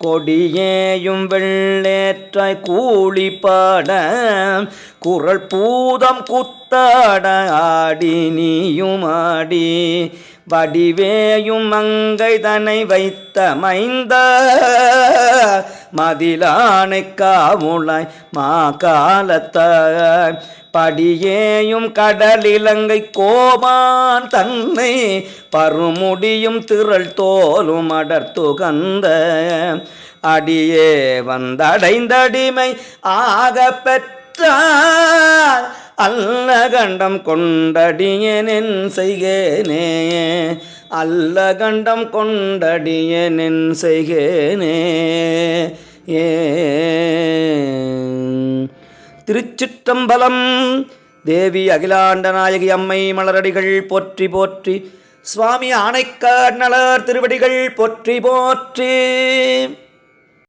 கொடியேயும் வெள்ளேற்றாய் கூலிப்பாட குரல் பூதம் குத்தாட ஆடி நீயுமாடி வடிவேயும் மங்கை தனை வைத்த மைந்த மதிலானை காவுளாய் மா காலத்தாய் படியேயும் கடலிலங்கை கோமான் தன்னை பருமுடியும் திரள் தோலும் அடர்த்துகந்த அடியே வந்தடைந்தடிமை ஆக பெற்றார் அல்ல கண்டம் கொண்டடியனென் செய்கேனே அல்ல கண்டம் கொண்டடியனென் செய்கேனே. திருச்சிற்றம்பலம். தேவி அகிலாண்ட நாயகி அம்மை மலரடிகள் போற்றி போற்றி. சுவாமி ஆனைக்கார் நலர் திருவடிகள் போற்றி போற்றி.